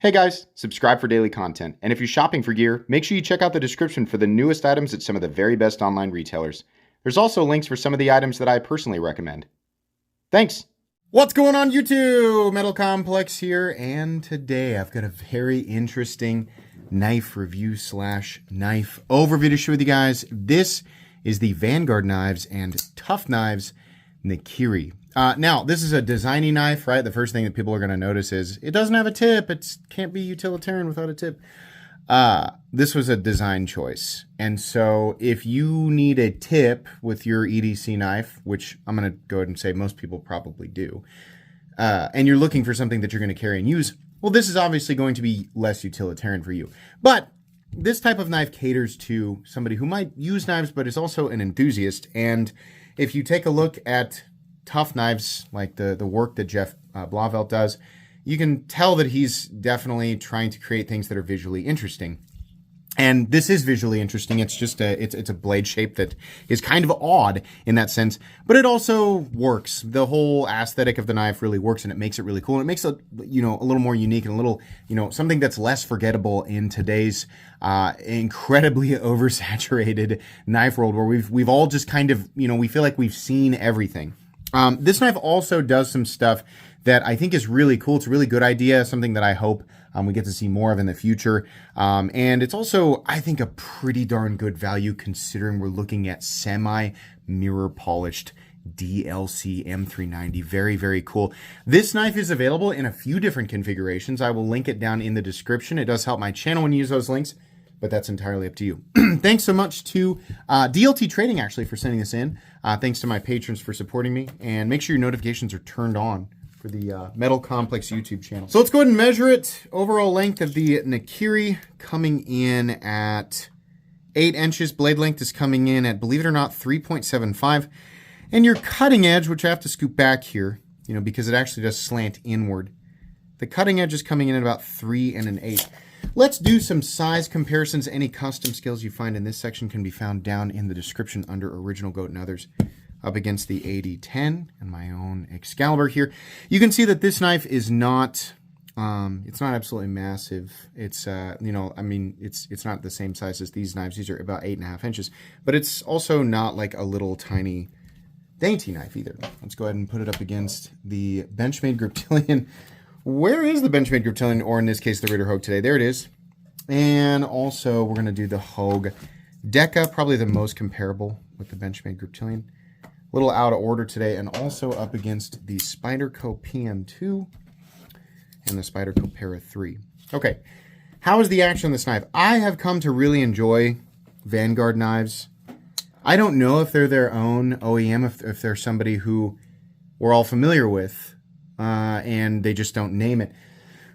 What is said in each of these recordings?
Hey guys, subscribe for daily content, and if you're shopping for gear, make sure you check out the description for the newest items at some of the very best online retailers. There's also links for some of the items that I personally recommend. Thanks! What's going on YouTube? Metal Complex here, and today I've got a very interesting knife review slash knife overview to share with you guys. This is the Vanguard Knives and Tough Knives Nakiri. Now, this is a designy knife, right? The first thing that people are going to notice is it doesn't have a tip. It can't be utilitarian without a tip. This was a design choice. And so if you need a tip with your EDC knife, which I'm going to go ahead and say most people probably do, and you're looking for something that you're going to carry and use, well, this is obviously going to be less utilitarian for you. But this type of knife caters to somebody who might use knives, but is also an enthusiast. And if you take a look at Tough Knives, like the work that Jeff Blauvelt does, you can tell that he's definitely trying to create things that are visually interesting. And this is visually interesting. It's just it's a blade shape that is kind of odd in that sense, but it also works. The whole aesthetic of the knife really works, and it makes it really cool. And it makes it, a little more unique and a little, something that's less forgettable in today's incredibly oversaturated knife world, where we've all just kind of, we feel like we've seen everything. This knife also does some stuff that I think is really cool. It's a really good idea, something that I hope we get to see more of in the future. And it's also, I think, a pretty darn good value considering we're looking at semi-mirror polished DLC M390. Very, very cool. This knife is available in a few different configurations. I will link it down in the description. It does help my channel when you use those links, but that's entirely up to you. Thanks so much to DLT Trading, actually, for sending this in. Thanks to my patrons for supporting me. And make sure your notifications are turned on for the Metal Complex YouTube channel. So let's go ahead and measure it. Overall length of the Nakiri coming in at 8 inches. Blade length is coming in at, believe it or not, 3.75. And your cutting edge, which I have to scoop back here, because it actually does slant inward. The cutting edge is coming in at about 3 1/8. Let's do some size comparisons. Any custom skills you find in this section can be found down in the description under Original Goat and Others, up against the 8010 and my own Excalibur here. You can see that this knife is not, it's not absolutely massive. It's, it's not the same size as these knives. These are about 8.5 inches, but it's also not like a little tiny dainty knife either. Let's go ahead and put it up against the Benchmade Griptilian. Where is the Benchmade Griptilian, or in this case, the Ritter Hogue today? There it is. And also, we're going to do the Hogue Deca, probably the most comparable with the Benchmade Griptilian. A little out of order today, and also up against the Spyderco PM2 and the Spyderco Para 3. Okay, how is the action on this knife? I have come to really enjoy Vanguard knives. I don't know if they're their own OEM, if they're somebody who we're all familiar with, and they just don't name it.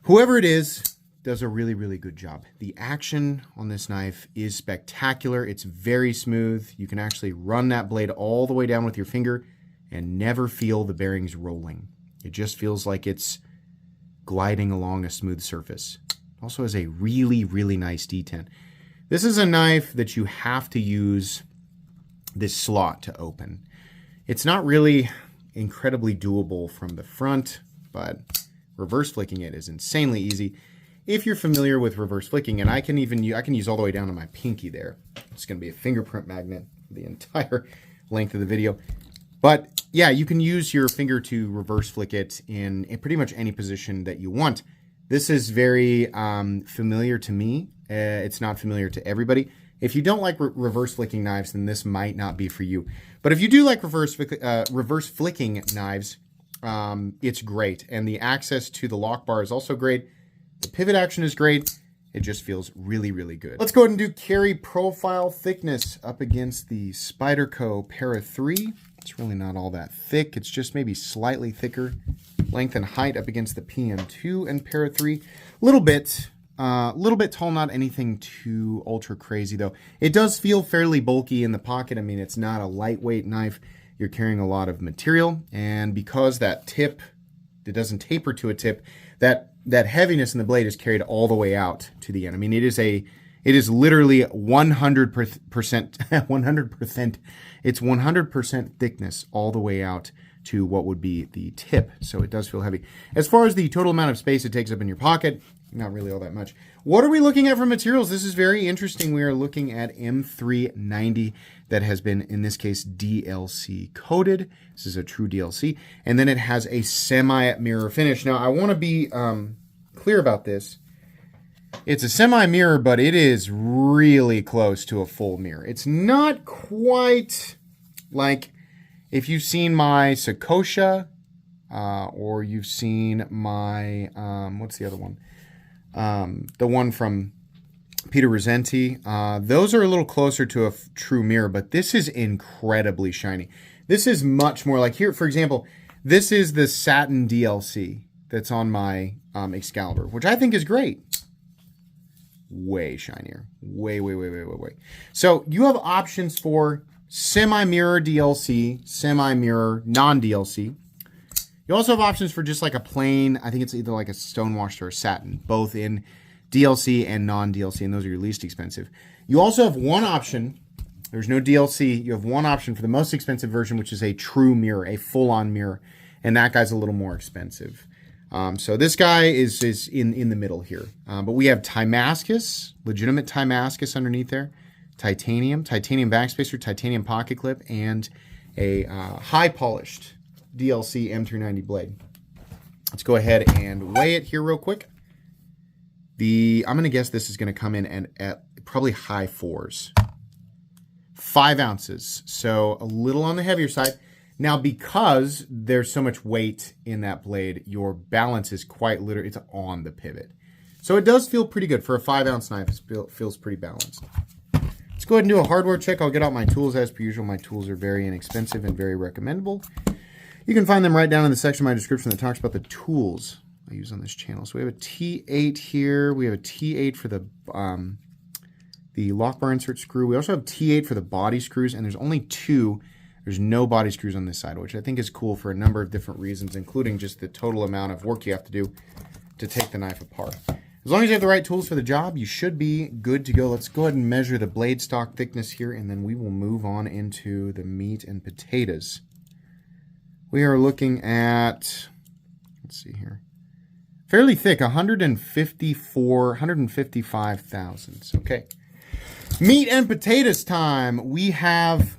Whoever it is does a really, really good job. The action on this knife is spectacular. It's very smooth. You can actually run that blade all the way down with your finger and never feel the bearings rolling. It just feels like it's gliding along a smooth surface. It also has a really, really nice detent. This is a knife that you have to use this slot to open. It's not really incredibly doable from the front, but reverse flicking it is insanely easy if you're familiar with reverse flicking. And I can use all the way down to my pinky there. It's going to be a fingerprint magnet for the entire length of the video. But yeah, you can use your finger to reverse flick it in pretty much any position that you want. This is very familiar to me. It's not familiar to everybody. If you don't like reverse flicking knives, then this might not be for you. But if you do like reverse flicking knives, it's great. And the access to the lock bar is also great. The pivot action is great. It just feels really, really good. Let's go ahead and do carry profile thickness up against the Spyderco Para 3. It's really not all that thick. It's just maybe slightly thicker. Length and height up against the PM2 and Para 3. A little bit tall, not anything too ultra crazy though. It does feel fairly bulky in the pocket. I mean, it's not a lightweight knife. You're carrying a lot of material, and because that tip, it doesn't taper to a tip, that heaviness in the blade is carried all the way out to the end. I mean, it is literally 100%, 100%, it's 100% thickness all the way out to what would be the tip. So it does feel heavy. As far as the total amount of space it takes up in your pocket, not really all that much. What are we looking at for materials? This is very interesting. We are looking at M390 that has been, in this case, DLC coated. This is a true DLC. And then it has a semi-mirror finish. Now, I want to be clear about this. It's a semi-mirror, but it is really close to a full mirror. It's not quite like if you've seen my Sakosha or you've seen my, what's the other one? The one from Peter Rosenti. Those are a little closer to a true mirror, but this is incredibly shiny. This is much more like here, for example, this is the satin DLC that's on my Excalibur, which I think is great. Way shinier. Way. So you have options for semi-mirror DLC, semi-mirror non-DLC. You also have options for just like a plain, I think it's either like a stonewashed or a satin, both in DLC and non-DLC, and those are your least expensive. You also have one option, there's no DLC, you have one option for the most expensive version, which is a true mirror, a full-on mirror, and that guy's a little more expensive. So this guy is in the middle here. But we have Timascus, legitimate Timascus underneath there, titanium backspacer, titanium pocket clip, and a high-polished DLC M390 blade. Let's go ahead and weigh it here real quick. I'm going to guess this is going to come in at probably high 4s. 5 ounces, so a little on the heavier side. Now, because there's so much weight in that blade, your balance is quite literally, it's on the pivot. So it does feel pretty good. For a 5-ounce knife, it feels pretty balanced. Let's go ahead and do a hardware check. I'll get out my tools as per usual. My tools are very inexpensive and very recommendable. You can find them right down in the section of my description that talks about the tools I use on this channel. So we have a T8 here. We have a T8 for the lock bar insert screw. We also have T8 for the body screws, and there's only 2. There's no body screws on this side, which I think is cool for a number of different reasons, including just the total amount of work you have to do to take the knife apart. As long as you have the right tools for the job, you should be good to go. Let's go ahead and measure the blade stock thickness here, and then we will move on into the meat and potatoes. We are looking at, let's see here, fairly thick, 155 thousandths. Okay. Meat and potatoes time. We have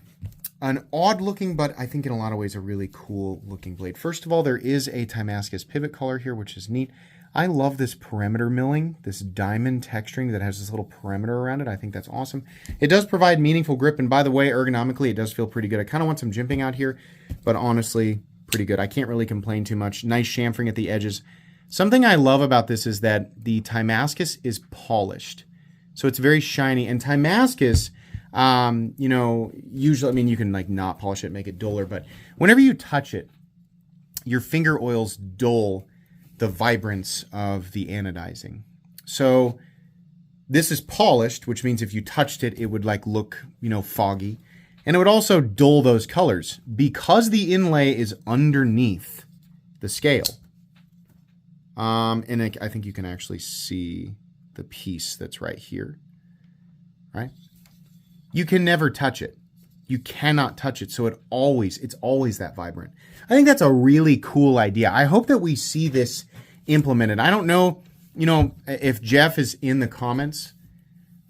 an odd looking, but I think in a lot of ways a really cool looking blade. First of all, there is a Timascus pivot collar here, which is neat. I love this perimeter milling, this diamond texturing that has this little perimeter around it. I think that's awesome. It does provide meaningful grip, and by the way, ergonomically, it does feel pretty good. I kind of want some jimping out here, but honestly, pretty good. I can't really complain too much. Nice chamfering at the edges. Something I love about this is that the Timascus is polished. So it's very shiny, and Timascus, you know, usually, I mean, you can like not polish it, make it duller, but whenever you touch it, your finger oils dull the vibrance of the anodizing. So this is polished, which means if you touched it, it would like look, you know, foggy. And it would also dull those colors because the inlay is underneath the scale. And I think you can actually see the piece that's right here, right? You can never touch it. You cannot touch it. So it's always that vibrant. I think that's a really cool idea. I hope that we see this implemented. I don't know, you know, if Jeff is in the comments.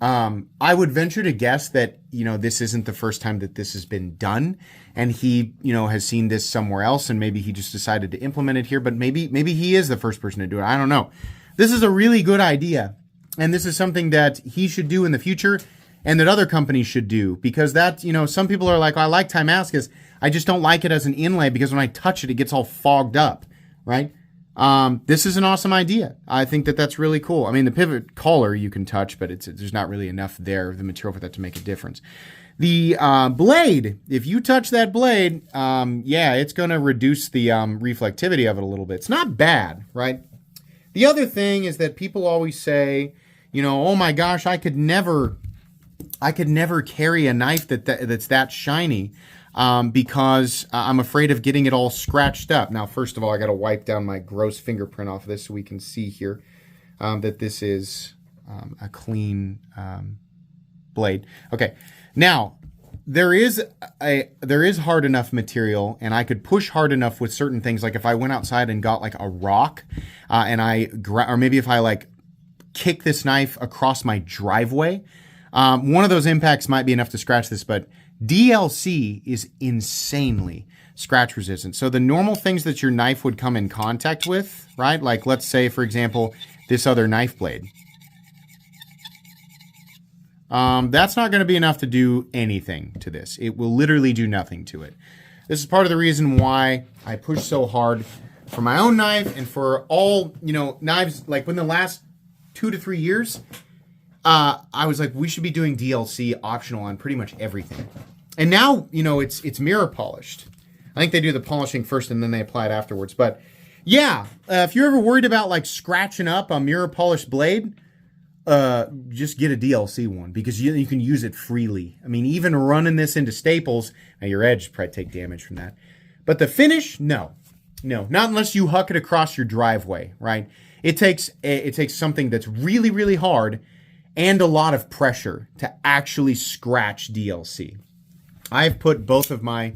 I would venture to guess that, you know, this isn't the first time that this has been done, and he, you know, has seen this somewhere else, and maybe he just decided to implement it here, but maybe he is the first person to do it. I don't know. This is a really good idea, and this is something that he should do in the future, and that other companies should do, because that, you know, some people are like, oh, I like Timascus, I just don't like it as an inlay because when I touch it, it gets all fogged up, right? This is an awesome idea. I think that that's really cool. I mean, the pivot collar you can touch, but there's not really enough there, the material for that to make a difference. The blade, if you touch that blade, yeah, it's going to reduce the reflectivity of it a little bit. It's not bad, right? The other thing is that people always say, you know, oh my gosh, I could never carry a knife that's that shiny. Because I'm afraid of getting it all scratched up. Now, first of all, I got to wipe down my gross fingerprint off of this so we can see here that this is a clean blade. Okay, now, there is hard enough material, and I could push hard enough with certain things. Like if I went outside and got like a rock, or maybe if I like kick this knife across my driveway, one of those impacts might be enough to scratch this. But DLC is insanely scratch resistant. So the normal things that your knife would come in contact with, right? Like let's say, for example, this other knife blade. That's not going to be enough to do anything to this. It will literally do nothing to it. This is part of the reason why I push so hard for my own knife and for all, knives. Like within the last 2 to 3 years, I was like, we should be doing DLC optional on pretty much everything. And now, it's mirror polished. I think they do the polishing first and then they apply it afterwards. But yeah, if you're ever worried about like scratching up a mirror polished blade, just get a DLC one because you can use it freely. I mean, even running this into staples, now your edge probably take damage from that. But the finish, no, not unless you huck it across your driveway, right? It takes something that's really, really hard and a lot of pressure to actually scratch DLC. I've put both of my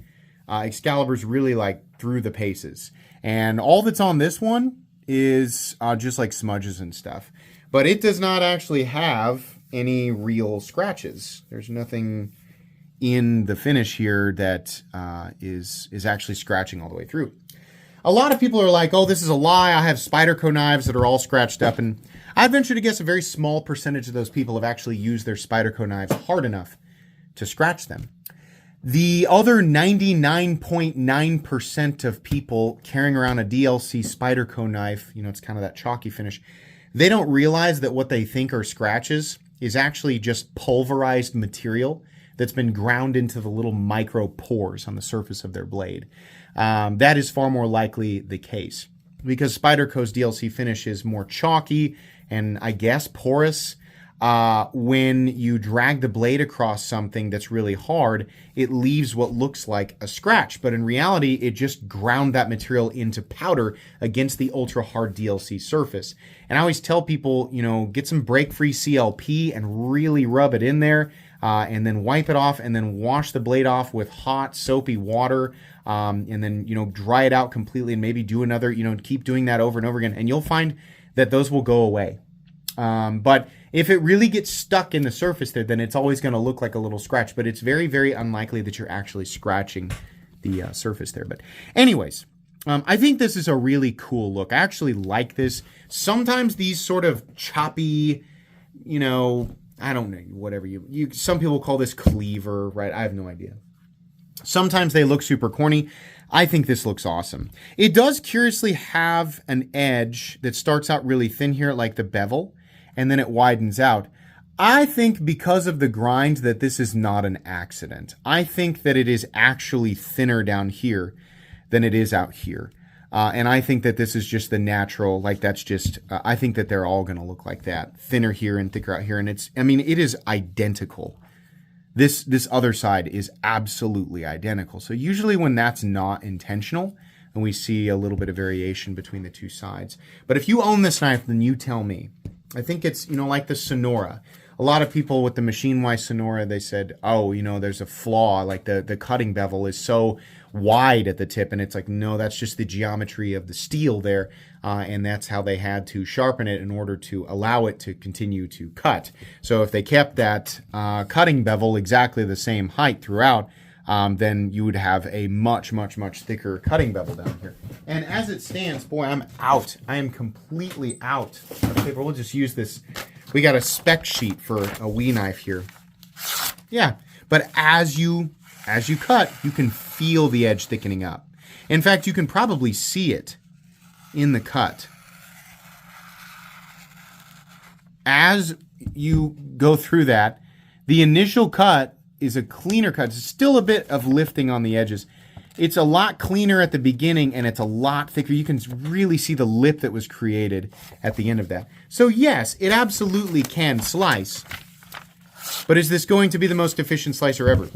Excaliburs really like through the paces, and all that's on this one is just like smudges and stuff. But it does not actually have any real scratches. There's nothing in the finish here that is actually scratching all the way through. A lot of people are like, oh, this is a lie. I have Spyderco knives that are all scratched up. And I venture to guess a very small percentage of those people have actually used their Spyderco knives hard enough to scratch them. The other 99.9% of people carrying around a DLC Spyderco knife, it's kind of that chalky finish, they don't realize that what they think are scratches is actually just pulverized material that's been ground into the little micro pores on the surface of their blade. That is far more likely the case because Spyderco's DLC finish is more chalky and I guess porous. When you drag the blade across something that's really hard, it leaves what looks like a scratch. But in reality, it just ground that material into powder against the ultra hard DLC surface. And I always tell people, get some break-free CLP and really rub it in there and then wipe it off and then wash the blade off with hot soapy water and then, dry it out completely and maybe do another, keep doing that over and over again. And you'll find that those will go away. But if it really gets stuck in the surface there, then it's always going to look like a little scratch. But it's very, very unlikely that you're actually scratching the surface there. But anyways, I think this is a really cool look. I actually like this. Sometimes these sort of choppy, I don't know, whatever some people call this cleaver, right? I have no idea. Sometimes they look super corny. I think this looks awesome. It does curiously have an edge that starts out really thin here, like the bevel, and then it widens out. I think because of the grind that this is not an accident. I think that it is actually thinner down here than it is out here. And I think that this is just the natural, like that's just, I think that they're all going to look like that. Thinner here and thicker out here. And it is identical. This other side is absolutely identical. So usually when that's not intentional, and we see a little bit of variation between the two sides. But if you own this knife, then you tell me. I think it's, like the Sonora. A lot of people with the Machine-Wise Sonora, they said, oh, there's a flaw. Like the cutting bevel is so wide at the tip. And it's like, no, that's just the geometry of the steel there. And that's how they had to sharpen it in order to allow it to continue to cut. So if they kept that cutting bevel exactly the same height throughout, then you would have a much, much, much thicker cutting bevel down here. And as it stands, boy, I'm out. I am completely out of paper. We'll just use this. We got a spec sheet for a Wii knife here. Yeah, but as you cut, you can feel the edge thickening up. In fact, you can probably see it in the cut. As you go through that, the initial cut is a cleaner cut. It's still a bit of lifting on the edges. It's a lot cleaner at the beginning and it's a lot thicker. You can really see the lip that was created at the end of that. So yes, it absolutely can slice. But is this going to be the most efficient slicer ever?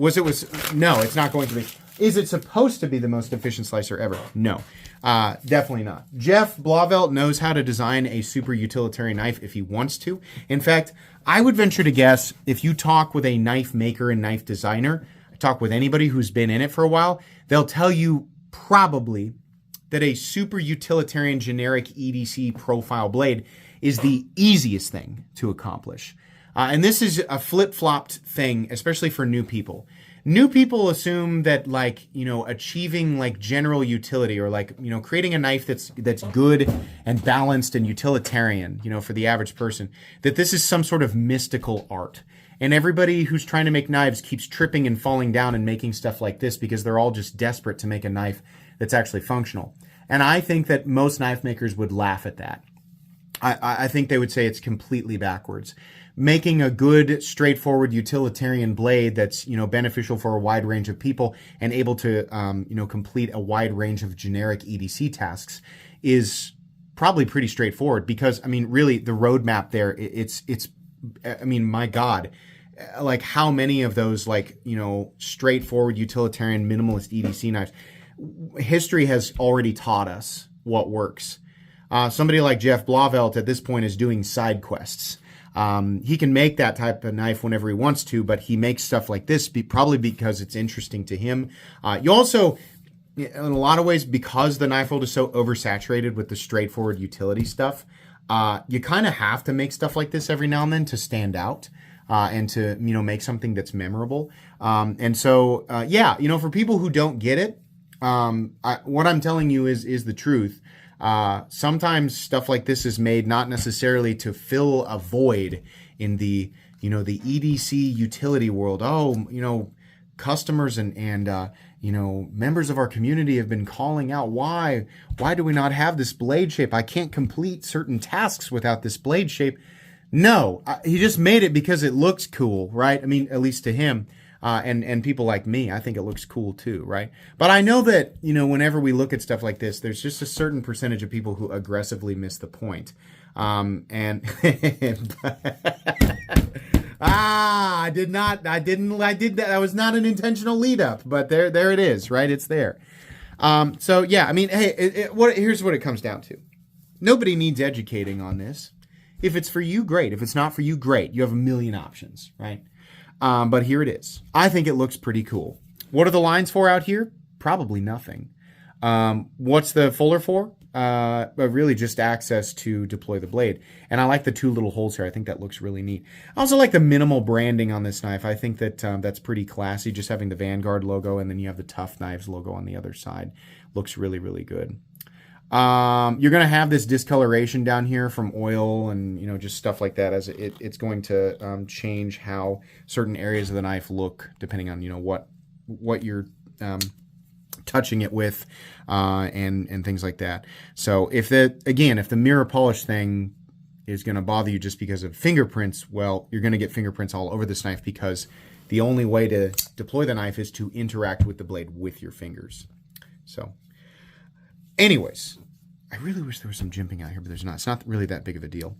No, it's not going to be. Is it supposed to be the most efficient slicer ever? No, definitely not. Jeff Blauvelt knows how to design a super utilitarian knife if he wants to. In fact, I would venture to guess if you talk with a knife maker and knife designer, talk with anybody who's been in it for a while, they'll tell you probably that a super utilitarian generic EDC profile blade is the easiest thing to accomplish. And this is a flip-flopped thing, especially for new people. New people assume that, like, you know, achieving like general utility, or like, you know, creating a knife that's good and balanced and utilitarian, you know, for the average person, that this is some sort of mystical art. And everybody who's trying to make knives keeps tripping and falling down and making stuff like this because they're all just desperate to make a knife that's actually functional. And I think that most knife makers would laugh at that. I think they would say it's completely backwards. Making a good, straightforward, utilitarian blade that's, you know, beneficial for a wide range of people and able to, you know, complete a wide range of generic EDC tasks is probably pretty straightforward. Because, I mean, really, the roadmap there, I mean, my God, like how many of those, like, you know, straightforward, utilitarian, minimalist EDC knives, history has already taught us what works. Somebody like Jeff Blauvelt at this point is doing side quests. He can make that type of knife whenever he wants to, but he makes stuff like this probably because it's interesting to him. You also, in a lot of ways, because the knife world is so oversaturated with the straightforward utility stuff, you kind of have to make stuff like this every now and then to stand out. And to, you know, make something that's memorable. And so, yeah, you know, for people who don't get it, what I'm telling you is the truth. Sometimes stuff like this is made not necessarily to fill a void in the, you know, the EDC utility world. Oh, you know, customers and you know, members of our community have been calling out, why do we not have this blade shape? I can't complete certain tasks without this blade shape. No, he just made it because it looks cool, right? I mean, at least to him. And people like me, I think it looks cool too, right? But I know that, you know, whenever we look at stuff like this, there's just a certain percentage of people who aggressively miss the point. I did that. That was not an intentional lead up, but there it is, right? It's there. So yeah, I mean, hey, here's what it comes down to. Nobody needs educating on this. If it's for you, great. If it's not for you, great. You have a million options, right? But here it is. I think it looks pretty cool. What are the lines for out here? Probably nothing. What's the fuller for? Really just access to deploy the blade. And I like the two little holes here. I think that looks really neat. I also like the minimal branding on this knife. I think that that's pretty classy. Just having the Vanguard logo and then you have the Tough Knives logo on the other side. Looks really, really good. You're going to have this discoloration down here from oil and, you know, just stuff like that, as it's going to change how certain areas of the knife look depending on, you know, what you're touching it with and things like that. So if the mirror polish thing is going to bother you just because of fingerprints, well, you're going to get fingerprints all over this knife because the only way to deploy the knife is to interact with the blade with your fingers. So anyways, I really wish there was some jimping out here, but there's not. It's not really that big of a deal.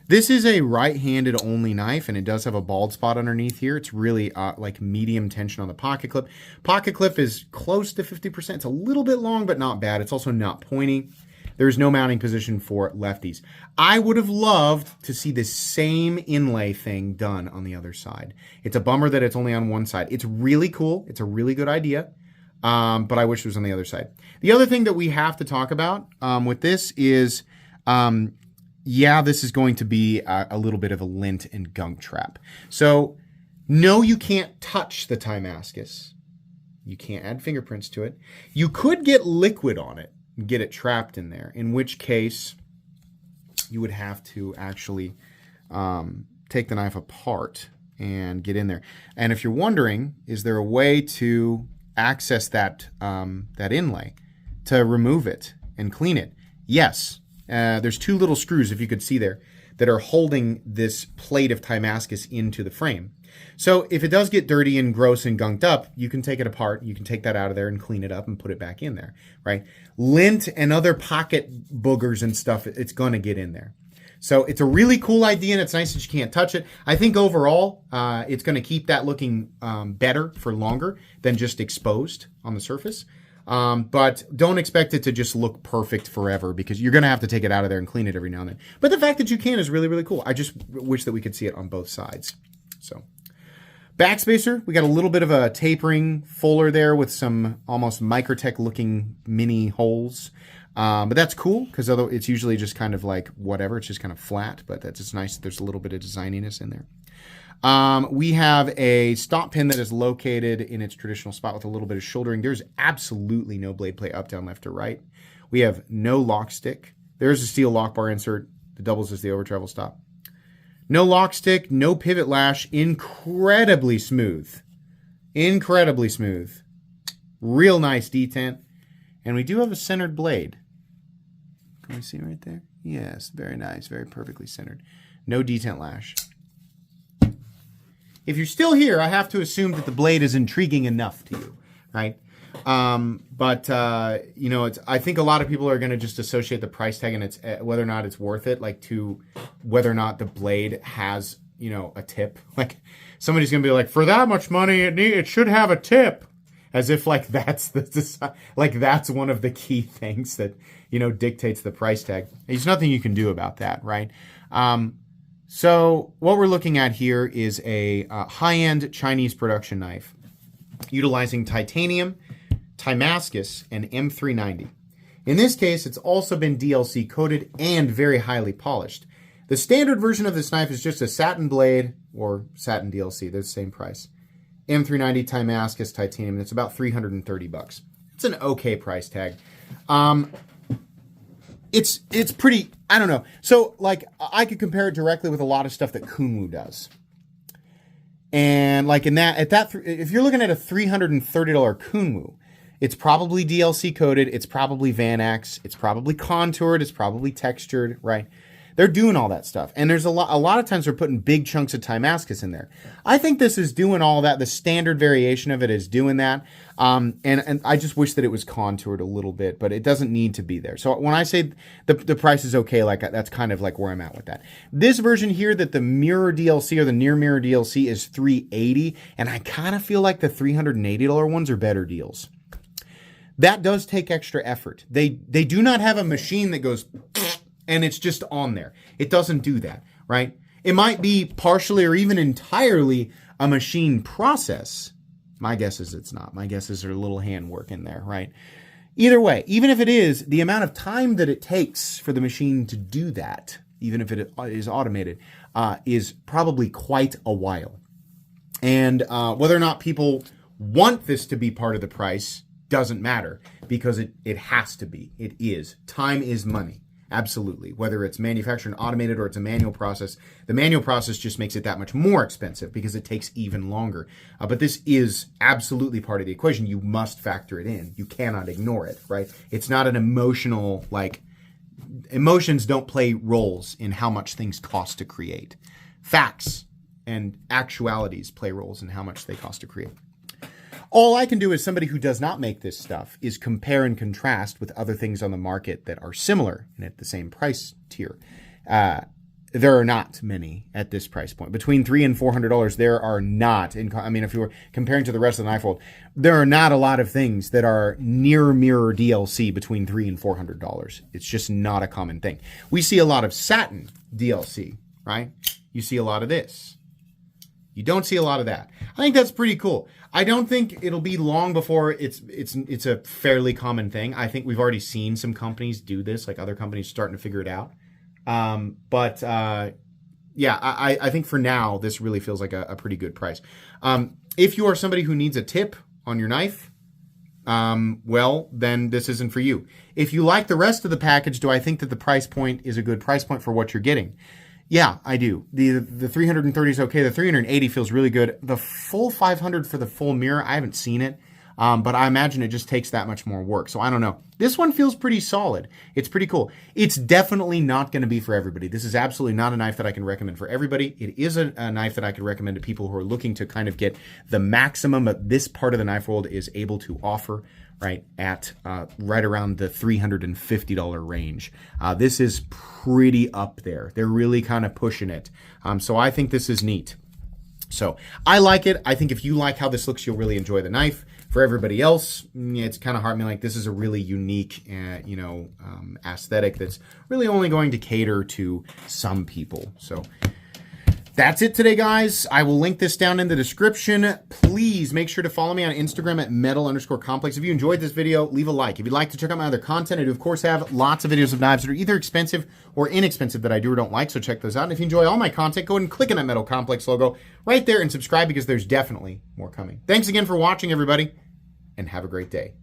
This is a right-handed only knife, and it does have a bald spot underneath here. It's really like medium tension on the pocket clip. Pocket clip is close to 50%. It's a little bit long, but not bad. It's also not pointy. There's no mounting position for lefties. I would have loved to see this same inlay thing done on the other side. It's a bummer that it's only on one side. It's really cool. It's a really good idea. But I wish it was on the other side. The other thing that we have to talk about with this is, yeah, this is going to be a little bit of a lint and gunk trap. So, no, you can't touch the Timascus. You can't add fingerprints to it. You could get liquid on it and get it trapped in there, in which case you would have to actually take the knife apart and get in there. And if you're wondering, is there a way to access that inlay to remove it and clean it? Yes. There's two little screws, if you could see there, that are holding this plate of Timascus into the frame. So if it does get dirty and gross and gunked up, you can take it apart. You can take that out of there and clean it up and put it back in there, right? Lint and other pocket boogers and stuff, it's going to get in there. So it's a really cool idea, and it's nice that you can't touch it. I think overall, it's going to keep that looking better for longer than just exposed on the surface. But don't expect it to just look perfect forever, because you're going to have to take it out of there and clean it every now and then. But the fact that you can is really, really cool. I just wish that we could see it on both sides. So, Backspacer, we got a little bit of a tapering fuller there with some almost Microtech looking mini holes. But that's cool because although it's usually just kind of like whatever, it's just kind of flat, but that's just nice. There's a little bit of designiness in there. We have a stop pin that is located in its traditional spot with a little bit of shouldering. There's absolutely no blade play up, down, left, or right. We have no lock stick. There's a steel lock bar insert that doubles as the over travel stop. No lock stick, no pivot lash, incredibly smooth. Incredibly smooth. Real nice detent. And we do have a centered blade. Can we see right there? Yes, very nice, very perfectly centered. No detent lash. If you're still here, I have to assume that the blade is intriguing enough to you, right? You know, I think a lot of people are going to just associate the price tag and it's whether or not it's worth it, like to whether or not the blade has, you know, a tip. Like somebody's going to be like, for that much money, it should have a tip, as if like that's that's one of the key things that, you know, dictates the price tag. There's nothing you can do about that, right? So what we're looking at here is a high-end Chinese production knife utilizing titanium, Damascus, and M390. In this case, it's also been DLC coated and very highly polished. The standard version of this knife is just a satin blade or satin DLC. They're the same price. M390 Damascus titanium. It's about $330. It's an okay price tag. It's pretty, I don't know. So like I could compare it directly with a lot of stuff that Kunwu does. And like if you're looking at a $330 Kunwu, it's probably DLC coated, it's probably Vanax, it's probably contoured, it's probably textured, right? They're doing all that stuff. And there's a lot of times they're putting big chunks of Damascus in there. I think this is doing all that. The standard variation of it is doing that. And I just wish that it was contoured a little bit, but it doesn't need to be there. So when I say the price is okay, like that's kind of like where I'm at with that. This version here that the mirror DLC or the near mirror DLC is $380, and I kind of feel like the $380 ones are better deals. That does take extra effort. They do not have a machine that goes and it's just on there. It doesn't do that, right? It might be partially or even entirely a machine process. My guess is it's not. My guess is there's a little handwork in there, right? Either way, even if it is, the amount of time that it takes for the machine to do that, even if it is automated, is probably quite a while. And whether or not people want this to be part of the price doesn't matter, because it has to be. It is. Time is money. Absolutely. Whether it's manufactured and automated or it's a manual process, the manual process just makes it that much more expensive because it takes even longer. But this is absolutely part of the equation. You must factor it in. You cannot ignore it, right? It's not an emotional, like, emotions don't play roles in how much things cost to create. Facts and actualities play roles in how much they cost to create. All I can do as somebody who does not make this stuff is compare and contrast with other things on the market that are similar and at the same price tier. There are not many at this price point. Between $300 and $400, there are not. I mean, if you were comparing to the rest of the knife world, there are not a lot of things that are near mirror DLC between $300 and $400. It's just not a common thing. We see a lot of satin DLC, right? You see a lot of this. You don't see a lot of that. I think that's pretty cool. I don't think it'll be long before it's a fairly common thing. I think we've already seen some companies do this, like other companies starting to figure it out. Yeah, I think for now, this really feels like a pretty good price. If you are somebody who needs a tip on your knife, well, then this isn't for you. If you like the rest of the package, do I think that the price point is a good price point for what you're getting? Yeah, I do. The 330 is okay. The 380 feels really good. The full 500 for the full mirror, I haven't seen it, but I imagine it just takes that much more work. So I don't know. This one feels pretty solid. It's pretty cool. It's definitely not going to be for everybody. This is absolutely not a knife that I can recommend for everybody. It is a knife that I could recommend to people who are looking to kind of get the maximum that this part of the knife world is able to offer, right at right around the $350 range. This is pretty up there. They're really kind of pushing it. So I think this is neat. So I like it. I think if you like how this looks, you'll really enjoy the knife. For everybody else, it's kind of hard. I mean, like, this is a really unique, aesthetic that's really only going to cater to some people. So That's it today, guys. I will link this down in the description. Please make sure to follow me on Instagram at metal_complex. If you enjoyed this video, leave a like. If you'd like to check out my other content, I do, of course, have lots of videos of knives that are either expensive or inexpensive that I do or don't like, so check those out. And if you enjoy all my content, go ahead and click on that Metal Complex logo right there and subscribe because there's definitely more coming. Thanks again for watching, everybody, and have a great day.